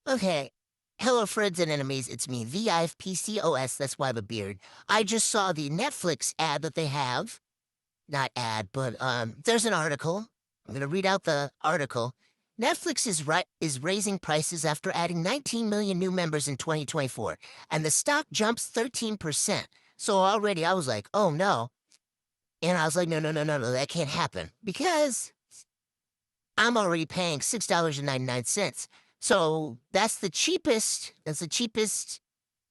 Okay. Hello, friends and enemies. It's me, VIPCOS. That's why I have a beard. I just saw the Netflix ad that they have. Not ad, but there's an article. I'm gonna read out the article. Netflix is raising prices after adding 19 million new members in 2024, and the stock jumps 13%. So already I was like, oh no. And I was like, no, no, no, no, no, that can't happen because I'm already paying $6.99. So that's the cheapest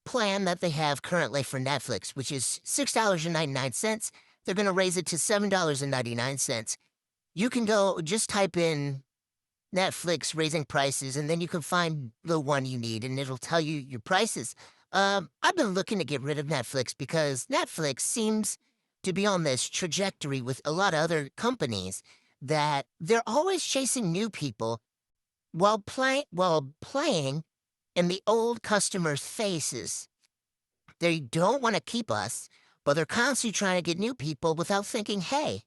plan that they have currently for Netflix, which is $6.99. They're going to raise it to $7.99. You can go just type in Netflix raising prices, and then you can find the one you need, and it'll tell you your prices. I've been looking to get rid of Netflix because Netflix seems to be on this trajectory with a lot of other companies that they're always chasing new people while playing in the old customers' faces. They don't want to keep us, but they're constantly trying to get new people without thinking, hey,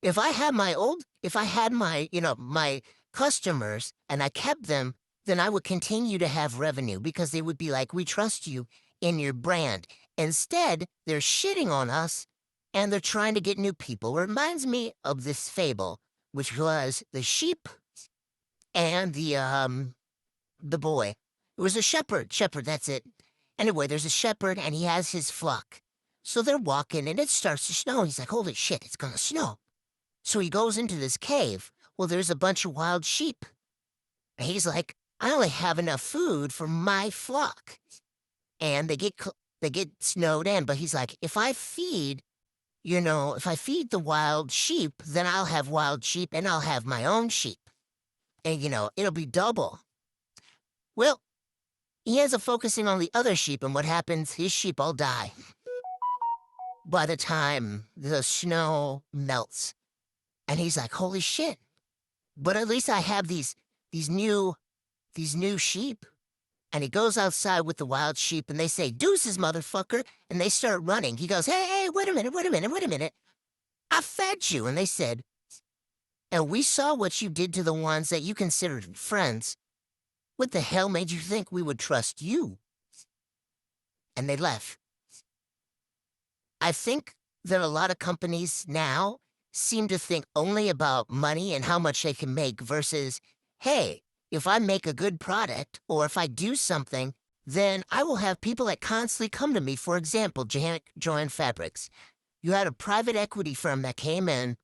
if I had my customers and I kept them, then I would continue to have revenue because they would be like, we trust you in your brand. Instead, they're shitting on us and they're trying to get new people. It reminds me of this fable, which was the sheep and the boy. It was a shepherd, that's it. Anyway, there's a shepherd and he has his flock. So they're walking and it starts to snow. He's like, holy shit, it's gonna snow. So he goes into this cave. Well, there's a bunch of wild sheep. And he's like, I only have enough food for my flock. And they get snowed in, but he's like, if I feed the wild sheep, then I'll have wild sheep and I'll have my own sheep. And it'll be double. Well, he ends up focusing on the other sheep, and what happens? His sheep all die by the time the snow melts. And he's like, holy shit. But at least I have these new these new sheep. And he goes outside with the wild sheep and they say, deuces, motherfucker. And they start running. He goes, hey, hey, wait a minute, wait a minute, wait a minute. I fed you. And they said, and we saw what you did to the ones that you considered friends. What the hell made you think we would trust you? And they left. I think that a lot of companies now seem to think only about money and how much they can make versus, hey, if I make a good product or if I do something, then I will have people that constantly come to me. For example, Joanne Fabrics. You had a private equity firm that came in,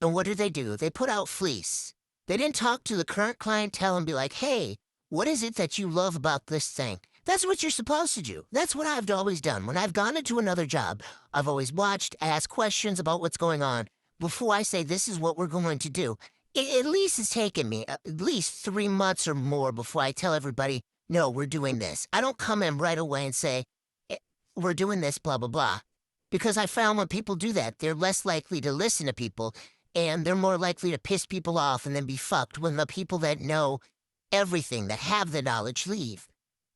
and what did they do? They put out fleece. They didn't talk to the current clientele and be like, hey, what is it that you love about this thing? That's what you're supposed to do. That's what I've always done. When I've gone into another job, I've always watched, asked questions about what's going on before I say this is what we're going to do. At least it's taken me at least 3 months or more before I tell everybody, no, we're doing this. I don't come in right away and say, we're doing this, blah, blah, blah. Because I found when people do that, they're less likely to listen to people and they're more likely to piss people off and then be fucked when the people that know everything, that have the knowledge, leave.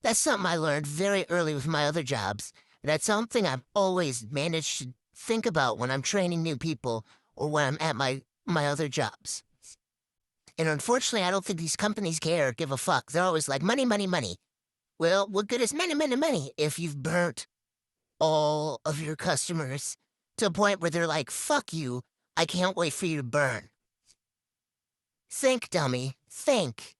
That's something I learned very early with my other jobs. And that's something I've always managed to think about when I'm training new people or when I'm at my other jobs. And unfortunately, I don't think these companies care or give a fuck. They're always like, money, money, money. Well, what good is money, money, money if you've burnt all of your customers to a point where they're like, fuck you, I can't wait for you to burn. Think, dummy. Think.